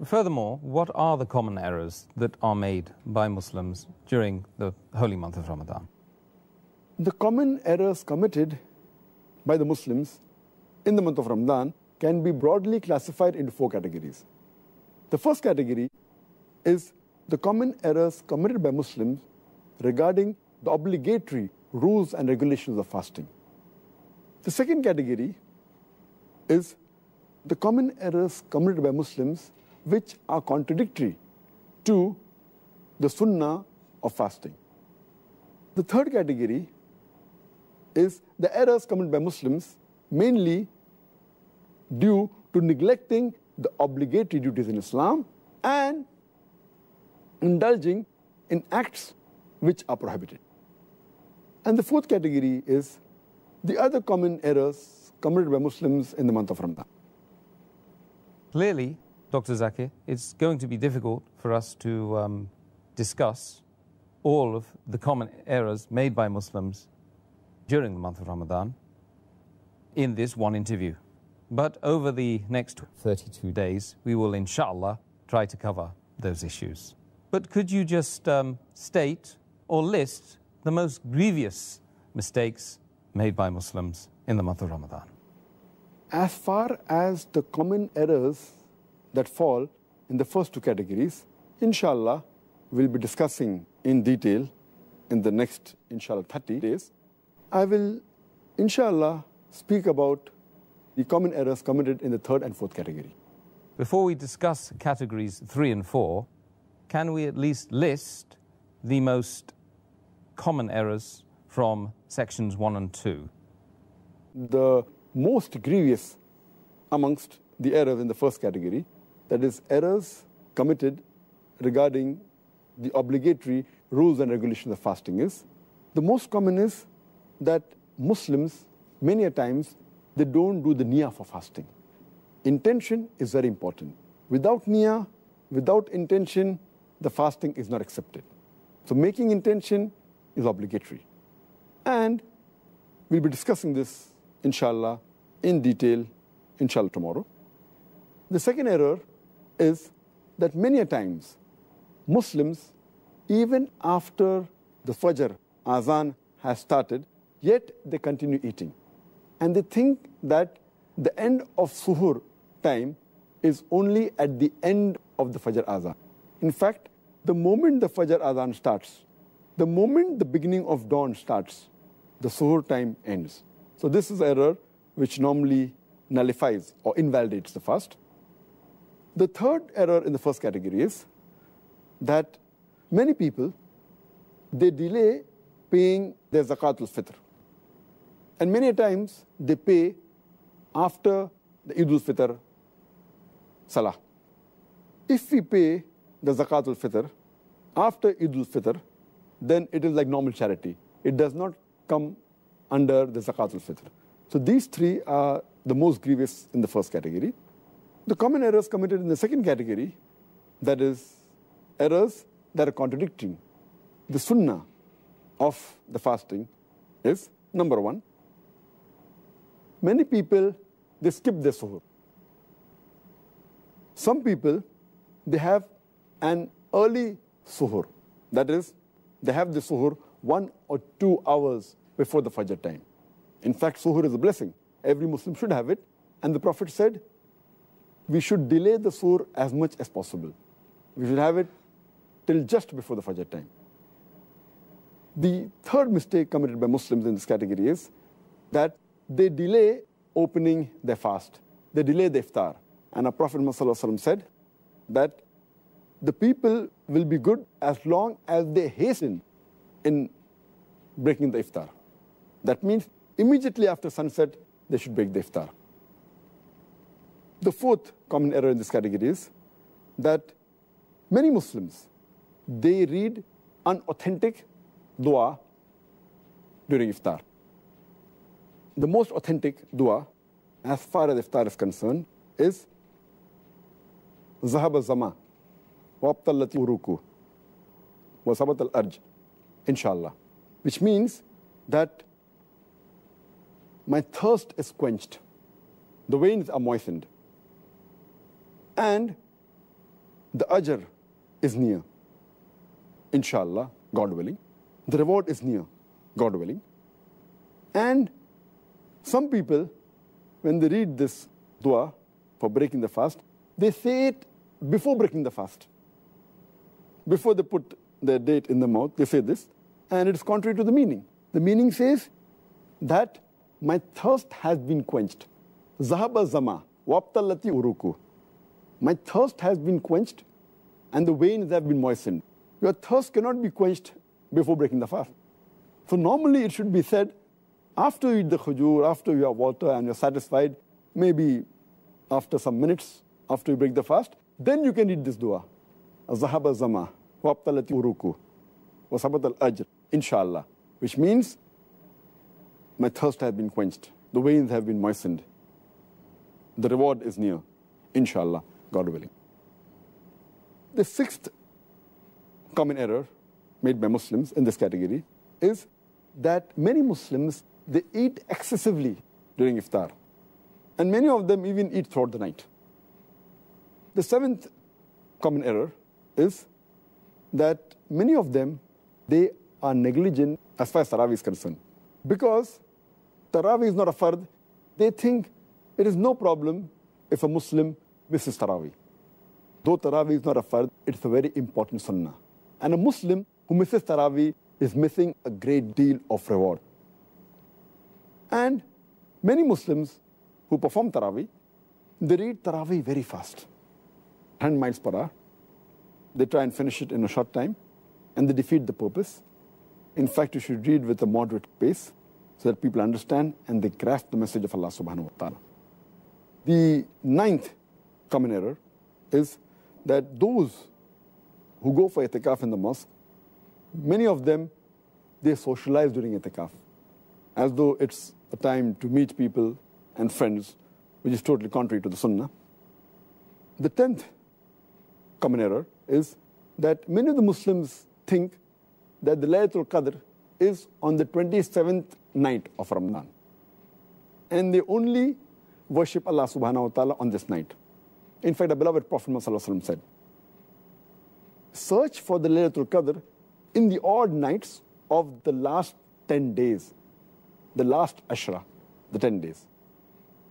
Furthermore, what are the common errors that are made by Muslims during the holy month of Ramadan? The common errors committed by the Muslims in the month of Ramadan can be broadly classified into 4 categories. The first category is the common errors committed by Muslims regarding the obligatory rules and regulations of fasting. The second category is the common errors committed by Muslims which are contradictory to the sunnah of fasting. The third category is the errors committed by Muslims mainly due to neglecting the obligatory duties in Islam and indulging in acts which are prohibited. And the fourth category is the other common errors committed by Muslims in the month of Ramadan. Clearly, Dr. Zakir, it's going to be difficult for us to discuss all of the common errors made by Muslims during the month of Ramadan in this one interview. But over the next 32 days, we will, inshallah, try to cover those issues. But could you just state or list the most grievous mistakes made by Muslims in the month of Ramadan? As far as the common errors that fall in the first 2 categories, inshallah, we'll be discussing in detail in the next, inshallah, 30 days. I will, inshallah, speak about the common errors committed in the third and fourth category. Before we discuss categories 3 and 4, can we at least list the most common errors from sections 1 and 2? The most grievous amongst the errors in the first category, that is errors committed regarding the obligatory rules and regulations of fasting, is the most common is that Muslims, many a times, they don't do the niyyah for fasting. Intention is very important. Without niyyah, without intention, the fasting is not accepted. So making intention is obligatory. And we'll be discussing this, inshallah, in detail, inshallah, tomorrow. The second error is that many a times, Muslims, even after the Fajr Azan has started, yet they continue eating. And they think that the end of Suhur time is only at the end of the Fajr Azan. In fact, the moment the Fajr Azan starts, the moment the beginning of dawn starts, the Suhur time ends. So this is an error which normally nullifies or invalidates the fast. The third error in the first category is that many people, they delay paying their Zakatul Fitr. And many times they pay after the Eid al-Fitr Salah. If we pay the Zakatul Fitr after Eid al-Fitr, then it is like normal charity. It does not come under the Zakatul Fitr. So these 3 are the most grievous in the first category. The common errors committed in the second category, that is errors that are contradicting the sunnah of the fasting, is number 1. Many people, they skip their suhoor. Some people, they have an early suhoor. That is, they have the suhoor 1 or 2 hours before the Fajr time. In fact, suhoor is a blessing. Every Muslim should have it. And the Prophet said, we should delay the suhoor as much as possible. We should have it till just before the Fajr time. The third mistake committed by Muslims in this category is that they delay opening their fast. They delay the iftar. And our Prophet ﷺ said that the people will be good as long as they hasten in breaking the iftar. That means immediately after sunset, they should break the iftar. The fourth common error in this category is that many Muslims, they read unauthentic dua during iftar. The most authentic dua, as far as iftar is concerned, is Zahab al-Zama, Wabtallati uruku, Wasabat al-Arj, inshallah. Which means that my thirst is quenched, the veins are moistened, and the ajr is near, inshallah, God willing. The reward is near, God willing. And some people, when they read this dua for breaking the fast, they say it before breaking the fast. Before they put their date in the mouth, they say this, and it is contrary to the meaning. The meaning says that my thirst has been quenched. Zahaba zama, wabtalati uruku. My thirst has been quenched, and the veins have been moistened. Your thirst cannot be quenched before breaking the fast. So normally it should be said after you eat the khujur, after you have water and you're satisfied, maybe after some minutes, after you break the fast, then you can read this dua. Zahaba zama, wabtalati uruku, wasabat al-ajr, inshallah. Which means, my thirst has been quenched. The veins have been moistened. The reward is near, inshallah, God willing. The sixth common error made by Muslims in this category is that many Muslims, they eat excessively during iftar. And many of them even eat throughout the night. The seventh common error is that many of them, they are negligent as far as Tarawih is concerned. Because Tarawih is not a fard, they think it is no problem if a Muslim misses Tarawih. Though Tarawih is not a fard, it's a very important sunnah. And a Muslim who misses Tarawih is missing a great deal of reward. And many Muslims who perform Tarawih, they read Tarawih very fast, 10 miles per hour. They try and finish it in a short time, and they defeat the purpose. In fact, you should read with a moderate pace so that people understand and they grasp the message of Allah subhanahu wa ta'ala. The ninth common error is that those who go for itikaf in the mosque, many of them, they socialize during itikaf, as though it's a time to meet people and friends, which is totally contrary to the sunnah. The 10th common error is that many of the Muslims think that the Laylatul Qadr is on the 27th night of Ramadan. And they only worship Allah subhanahu wa ta'ala on this night. In fact, the beloved Prophet Muhammad said, search for the Laylatul Qadr in the odd nights of the last 10 days, the last Ashra, the 10 days.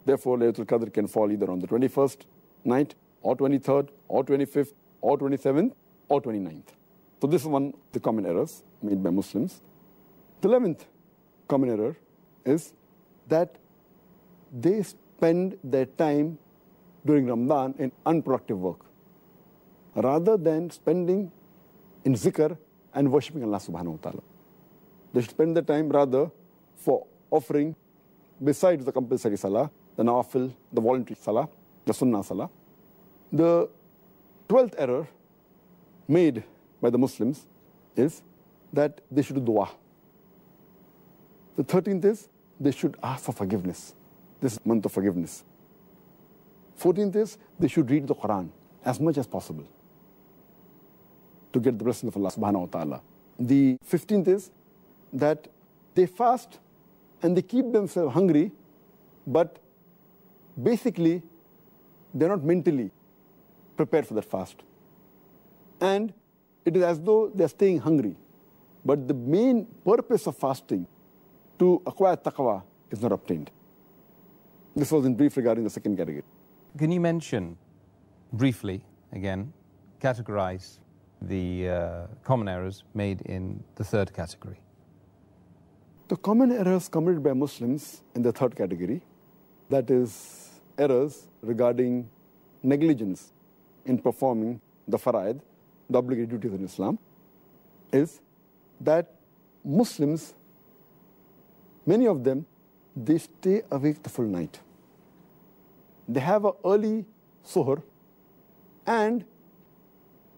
Therefore, Laylatul Qadr can fall either on the 21st night, or 23rd, or 25th, or 27th, or 29th. So this is one of the common errors made by Muslims. The 11th common error is that they spend their time during Ramadan in unproductive work, rather than spending in zikr and worshipping Allah subhanahu wa ta'ala. They should spend their time rather for offering, besides the compulsory salah, the nawafil, the voluntary salah, the sunnah salah. The 12th error made by the Muslims is that they should do dua. The 13th is they should ask for forgiveness. This is month of forgiveness. 14th is they should read the Quran as much as possible to get the blessing of Allah subhanahu wa ta'ala. The 15th is that they fast and they keep themselves hungry, but basically they're not mentally prepared for that fast. And it is as though they're staying hungry. But the main purpose of fasting, to acquire taqwa, is not obtained. This was in brief regarding the second category. Can you mention briefly, again, categorize the common errors made in the third category? The common errors committed by Muslims in the third category, that is errors regarding negligence in performing the fara'id, the obligatory duties in Islam, is that Muslims, many of them, they stay awake the full night. They have an early suhr, and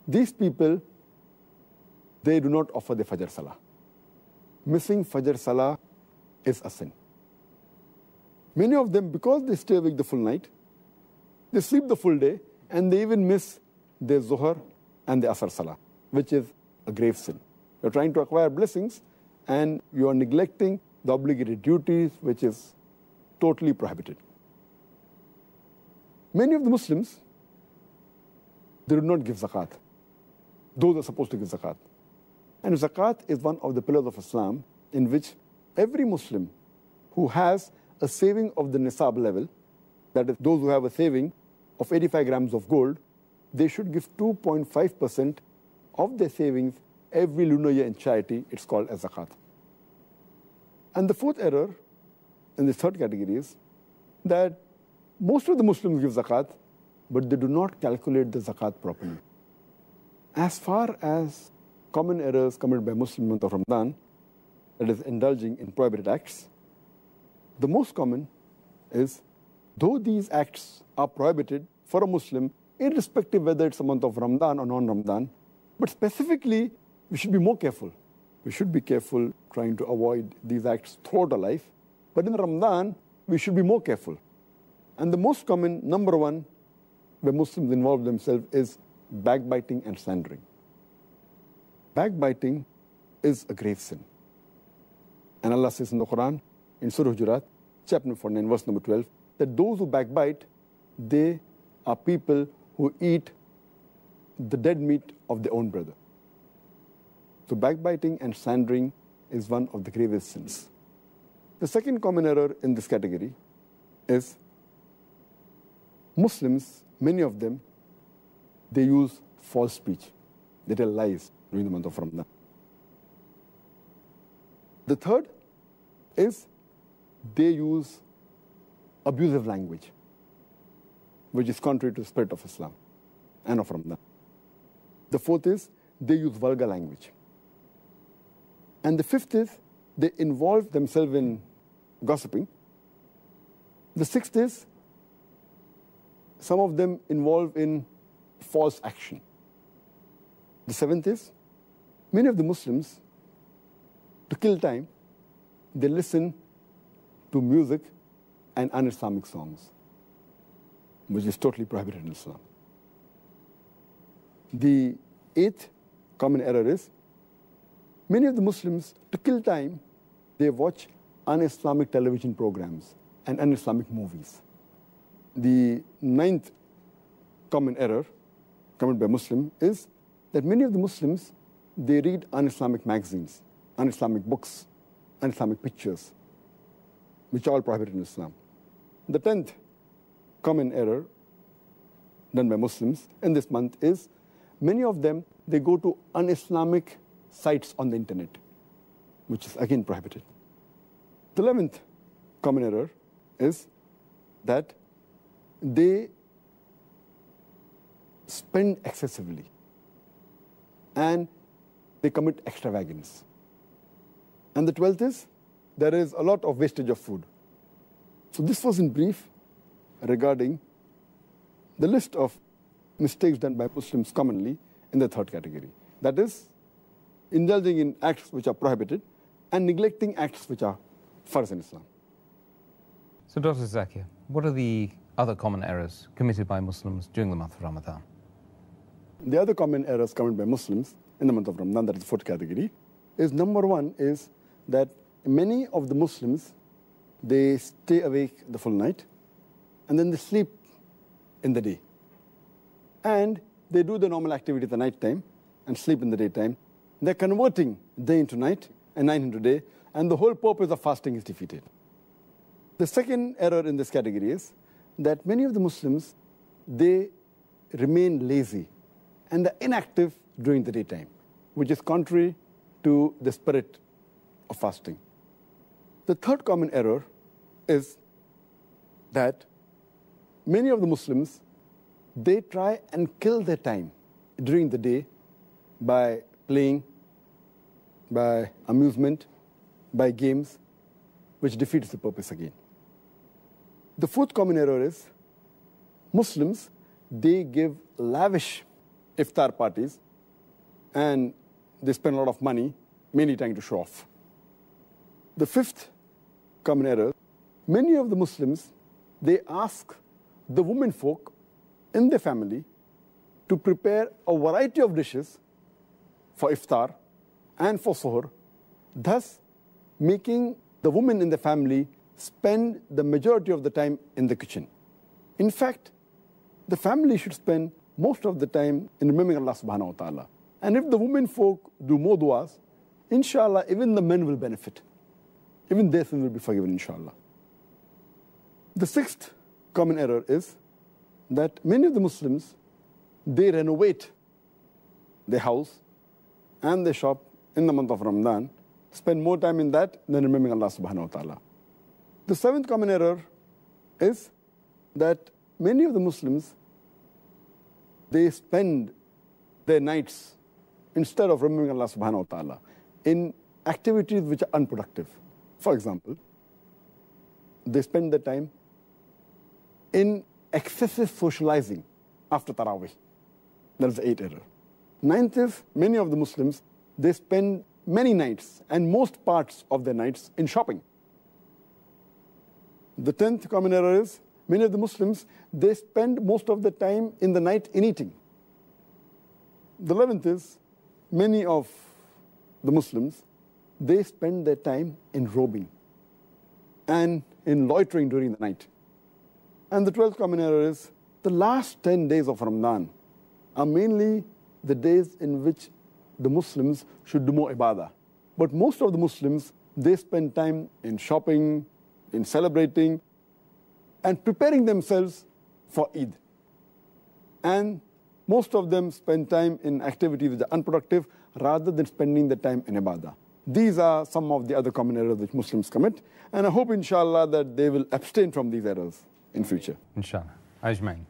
these people, they do not offer the Fajr Salah. Missing Fajr Salah is a sin. Many of them, because they stay awake the full night, they sleep the full day, and they even miss their Zuhr and the Asr Salah, which is a grave sin. You're trying to acquire blessings, and you are neglecting the obligatory duties, which is totally prohibited. Many of the Muslims, they do not give zakat. Those are supposed to give zakat. And zakat is one of the pillars of Islam in which every Muslim who has a saving of the nisab level, that is, those who have a saving of 85 grams of gold, they should give 2.5% of their savings every lunar year in charity. It's called as zakat. And the fourth error in this third category is that most of the Muslims give zakat, but they do not calculate the zakat properly. As far as common errors committed by Muslims in the month of Ramadan, that is indulging in prohibited acts, the most common is, though these acts are prohibited for a Muslim, irrespective whether it's a month of Ramadan or non-Ramadan, but specifically, we should be more careful. We should be careful trying to avoid these acts throughout our life. But in Ramadan, we should be more careful. And the most common, number one, where Muslims involve themselves is backbiting and slandering. Backbiting is a grave sin. And Allah says in the Quran, in Surah Hujurat, chapter number 49, verse number 12, that those who backbite, they are people who eat the dead meat of their own brother. So backbiting and slandering is one of the gravest sins. The second common error in this category is Muslims, many of them, they use false speech. They tell lies during the month of Ramadan. The third is they use abusive language, which is contrary to the spirit of Islam and of Ramadan. The fourth is they use vulgar language. And the fifth is they involve themselves in gossiping. The sixth is some of them involve in false action. The seventh is many of the Muslims, to kill time, they listen to music and un-Islamic songs, which is totally prohibited in Islam. The eighth common error is many of the Muslims, to kill time, they watch un-Islamic television programs and un-Islamic movies. The ninth common error committed by Muslims is that many of the Muslims, they read un-Islamic magazines, un-Islamic books, un-Islamic pictures, which are all prohibited in Islam. The 10th common error done by Muslims in this month is many of them, they go to un-Islamic sites on the internet, which is again prohibited. The 11th common error is that they spend excessively and they commit extravagance. And the 12th is there is a lot of wastage of food. So this was in brief regarding the list of mistakes done by Muslims commonly in the third category. That is, indulging in acts which are prohibited and neglecting acts which are farz in Islam. So Dr. Zakir, what are the other common errors committed by Muslims during the month of Ramadan? The other common errors committed by Muslims in the month of Ramadan, that is the fourth category, is number one is that many of the Muslims, they stay awake the full night and then they sleep in the day. And they do the normal activity at the night time and sleep in the daytime. They're converting day into night and night into day, and the whole purpose of fasting is defeated. The second error in this category is that many of the Muslims, they remain lazy and they're inactive during the daytime, which is contrary to the spirit of fasting. The third common error is that many of the Muslims, they try and kill their time during the day by playing, by amusement, by games, which defeats the purpose again. The fourth common error is Muslims, they give lavish iftar parties and they spend a lot of money, mainly trying to show off. The fifth common error, many of the Muslims, they ask the women folk in their family to prepare a variety of dishes for iftar and for suhoor, thus making the women in the family spend the majority of the time in the kitchen. In fact, the family should spend most of the time in remembering Allah subhanahu wa ta'ala. And if the women folk do more du'as, inshallah, even the men will benefit. Even their sins will be forgiven, inshallah. The sixth common error is that many of the Muslims, they renovate their house and their shop in the month of Ramadan, spend more time in that than remembering Allah subhanahu wa ta'ala. The seventh common error is that many of the Muslims, they spend their nights, instead of remembering Allah subhanahu wa ta'ala, in activities which are unproductive. For example, they spend their time in excessive socializing after Taraweeh. That is the eighth error. Ninth is, many of the Muslims, they spend many nights and most parts of their nights in shopping. The 10th common error is, many of the Muslims, they spend most of the time in the night in eating. The 11th is, many of the Muslims, they spend their time in robing and in loitering during the night. And the 12th common error is, the last 10 days of Ramadan are mainly the days in which the Muslims should do more ibadah. But most of the Muslims, they spend time in shopping, in celebrating, and preparing themselves for Eid. And most of them spend time in activities which are unproductive rather than spending the time in ibadah. These are some of the other common errors which Muslims commit. And I hope, inshallah, that they will abstain from these errors in future. Inshallah. Ajmain.